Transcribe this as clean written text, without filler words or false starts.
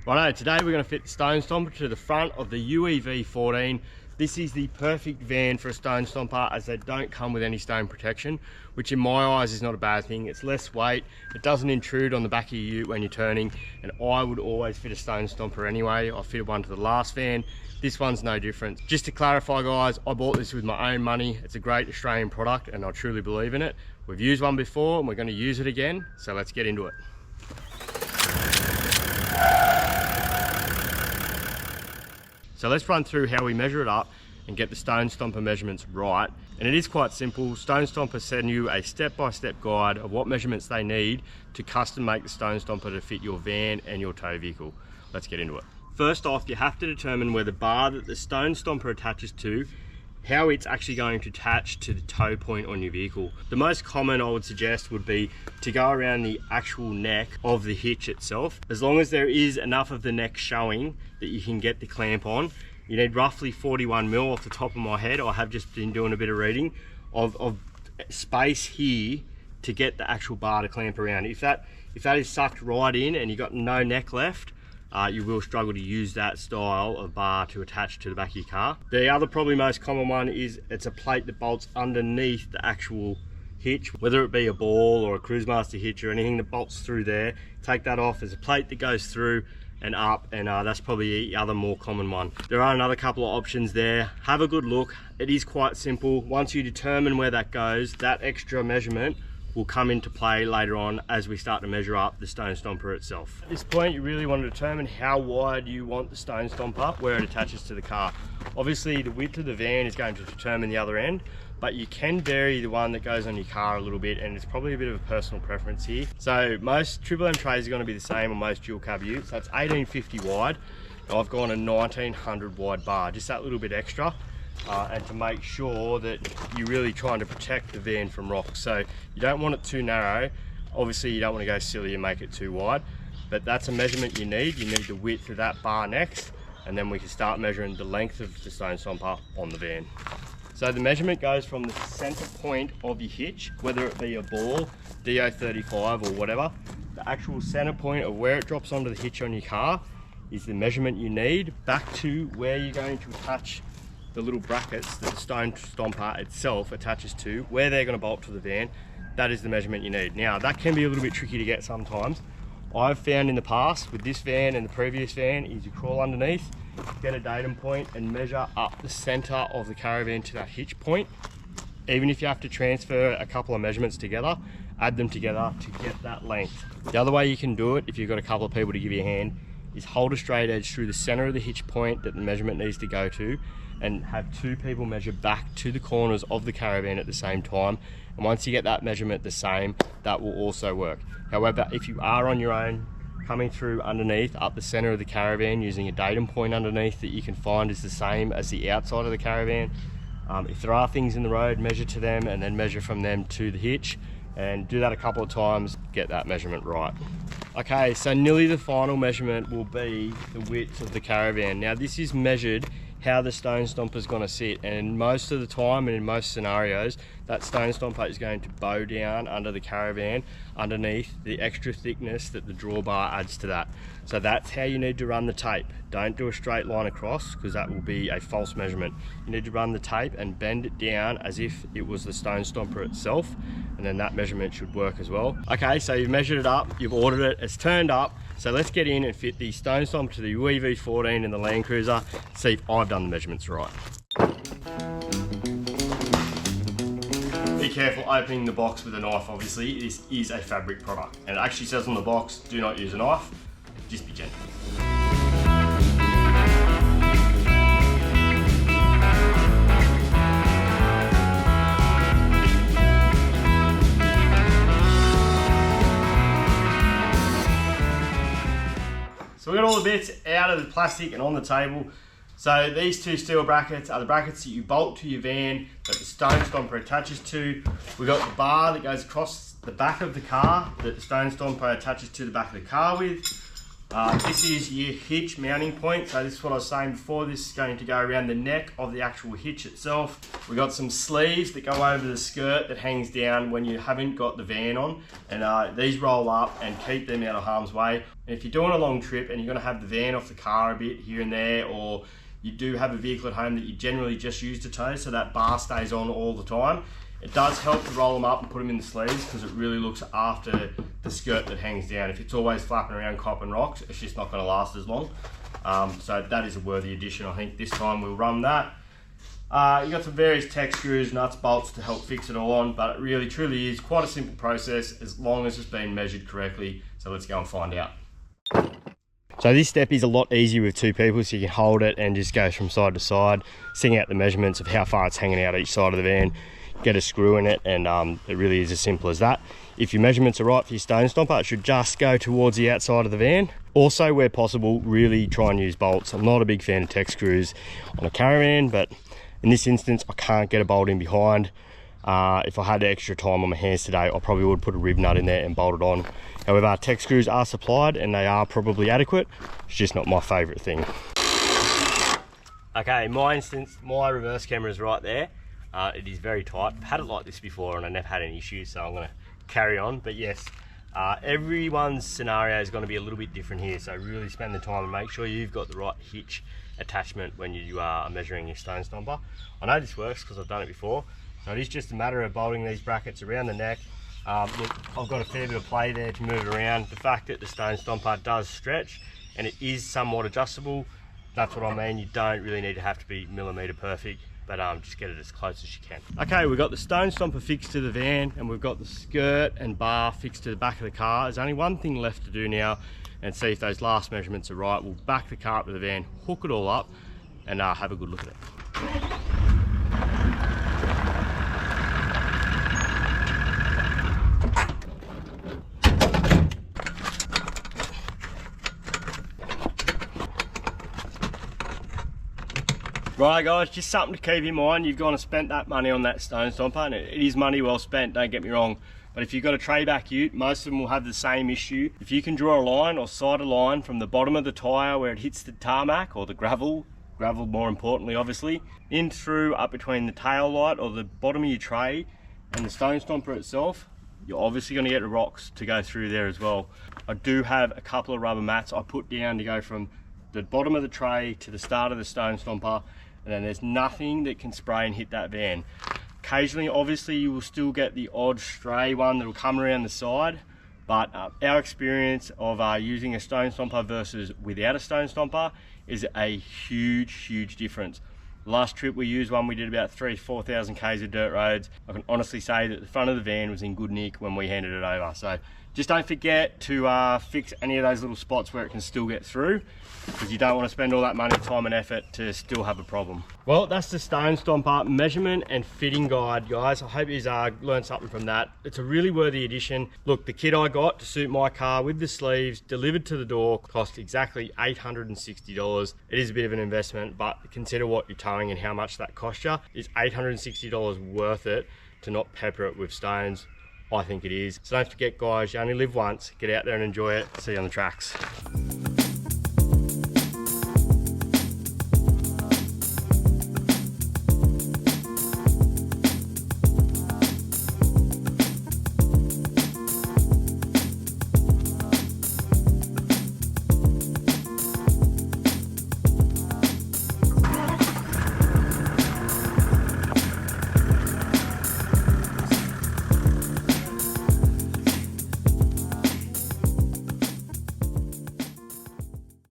Righto, today we're going to fit the Stone Stomper to the front of the UEV 14. This is the perfect van for a Stone Stomper as they don't come with any stone protection, which in my eyes is not a bad thing. It's less weight, it doesn't intrude on the back of your ute when you're turning, and I would always fit a Stone Stomper anyway. I fitted one to the last van. This one's no different. Just to clarify guys, I bought this with my own money. It's a great Australian product and I truly believe in it. We've used one before and we're going to use it again, so let's get into it. So let's run through how we measure it up and get the Stone Stomper measurements right. And it is quite simple. Stone Stomper send you a step-by-step guide of what measurements they need to custom make the Stone Stomper to fit your van and your tow vehicle. Let's get into it. First off, you have to determine where the bar that the Stone Stomper attaches to, how it's actually going to attach to the tow point on your vehicle. The most common I would suggest would be to go around the actual neck of the hitch itself. As long as there is enough of the neck showing that you can get the clamp on, you need roughly 41 mil off the top of my head. I have just been doing a bit of reading of space here to get the actual bar to clamp around. If that is sucked right in and you've got no neck left, you will struggle to use that style of bar to attach to the back of your car. The other probably most common one is it's a plate that bolts underneath the actual hitch, whether it be a ball or a Cruisemaster hitch or anything that bolts through there. Take that off. There's a plate that goes through and up, and that's probably the other more common one. There are another couple of options there. Have a good look. It is quite simple. Once you determine where that goes, that extra measurement will come into play later on as we start to measure up the Stone Stomper itself. At this point, you really want to determine how wide you want the Stone Stomper, where it attaches to the car. Obviously, the width of the van is going to determine the other end, but you can vary the one that goes on your car a little bit, and it's probably a bit of a personal preference here. So most Triple M trays are going to be the same on most dual cab utes. That's 1850 wide. I've gone a 1900 wide bar, just that little bit extra. And to make sure that you're really trying to protect the van from rocks. So you don't want it too narrow. Obviously you don't want to go silly and make it too wide, but that's a measurement you need. You need the width of that bar next, and then we can start measuring the length of the Stone Stomper on the van. So the measurement goes from the center point of your hitch, whether it be a ball, DO35 or whatever. The actual center point of where it drops onto the hitch on your car is the measurement you need, back to where you're going to attach the little brackets that the Stone Stomper itself attaches to, where they're going to bolt to the van. That is the measurement you need. Now that can be a little bit tricky to get sometimes. I've found in the past with this van and the previous van is you crawl underneath, get a datum point and measure up the center of the caravan to that hitch point. Even if you have to transfer a couple of measurements together, add them together to get that length. The other way you can do it, if you've got a couple of people to give you a hand, is hold a straight edge through the center of the hitch point that the measurement needs to go to, and have two people measure back to the corners of the caravan at the same time. And once you get that measurement the same, that will also work. However, if you are on your own, coming through underneath up the center of the caravan using a datum point underneath that you can find is the same as the outside of the caravan, if there are things in the road, measure to them and then measure from them to the hitch, and do that a couple of times, get that measurement right. Okay, so nearly the final measurement will be the width of the caravan. Now this is measured how the Stone Stomper is going to sit, and most of the time and in most scenarios that Stone Stomper is going to bow down under the caravan underneath the extra thickness that the drawbar adds to that. So that's how you need to run the tape. Don't do a straight line across because that will be a false measurement. You need to run the tape and bend it down as if it was the Stone Stomper itself, and then that measurement should work as well. Okay, so you've measured it up, you've ordered it, it's turned up. So let's get in and fit the Stone Stomper to the UEV 14 in the Land Cruiser, see if I've done the measurements right. Be careful opening the box with a knife, obviously. This is a fabric product. And it actually says on the box, do not use a knife, just be gentle. So we got all the bits out of the plastic and on the table. So these two steel brackets are the brackets that you bolt to your van that the Stone Stomper attaches to. We've got the bar that goes across the back of the car that the Stone Stomper attaches to the back of the car with. This is your hitch mounting point. So this is what I was saying before. This is going to go around the neck of the actual hitch itself. We've got some sleeves that go over the skirt that hangs down when you haven't got the van on. And these roll up and keep them out of harm's way. And if you're doing a long trip and you're gonna have the van off the car a bit here and there, or you do have a vehicle at home that you generally just use to tow, so that bar stays on all the time, it does help to roll them up and put them in the sleeves because it really looks after the skirt that hangs down. If it's always flapping around copping rocks, it's just not going to last as long. So that is a worthy addition. I think this time we'll run that. You got some various tech screws, nuts, bolts to help fix it all on, but it really truly is quite a simple process as long as it's been measured correctly. So let's go and find out. So this step is a lot easier with two people, so you can hold it and just go from side to side, sing out the measurements of how far it's hanging out each side of the van, get a screw in it, and it really is as simple as that. If your measurements are right for your stone stomper, it should just go towards the outside of the van. Also, where possible, really try and use bolts. I'm not a big fan of tech screws on a caravan, but in this instance, I can't get a bolt in behind. If I had extra time on my hands today, I probably would put a rib nut in there and bolt it on. However, tech screws are supplied and they are probably adequate. It's just not my favourite thing. Okay, in my instance, my reverse camera is right there. It is very tight. I've had it like this before and I never had any issues, so I'm going to carry on. But yes, everyone's scenario is going to be a little bit different here, so really spend the time and make sure you've got the right hitch attachment when you are measuring your stone stomper. I know this works because I've done it before, so it is just a matter of bolting these brackets around the neck. Look, I've got a fair bit of play there to move it around. The fact that the stone stomper does stretch and it is somewhat adjustable, that's what I mean. You don't really need to have to be millimetre perfect, but just get it as close as you can. Okay, we've got the stone stomper fixed to the van and we've got the skirt and bar fixed to the back of the car. There's only one thing left to do now and see if those last measurements are right. We'll back the car up to the van, hook it all up, and have a good look at it. Right guys, just something to keep in mind. You've gone and spent that money on that stone stomper, and it is money well spent, don't get me wrong. But if you've got a tray back ute, most of them will have the same issue. If you can draw a line or sight a line from the bottom of the tyre where it hits the tarmac or the gravel more importantly obviously, in through up between the tail light or the bottom of your tray and the stone stomper itself, you're obviously going to get the rocks to go through there as well. I do have a couple of rubber mats I put down to go from the bottom of the tray to the start of the stone stomper, and then there's nothing that can spray and hit that van. Occasionally, obviously, you will still get the odd stray one that will come around the side, but our experience of using a stone stomper versus without a stone stomper is a huge difference. The last trip we used one, we did about 3,000 to 4,000 k's of dirt roads. I can honestly say that the front of the van was in good nick when we handed it over. So just don't forget to fix any of those little spots where it can still get through, because you don't want to spend all that money, time and effort to still have a problem. Well, that's the stone stomper measurement and fitting guide, guys. I hope you've learned something from that. It's a really worthy addition. Look, the kit I got to suit my car with the sleeves delivered to the door cost exactly $860. It is a bit of an investment, but consider what you're towing and how much that cost you. Is $860 worth it to not pepper it with stones? I think it is. So don't forget guys, you only live once. Get out there and enjoy it. See you on the tracks.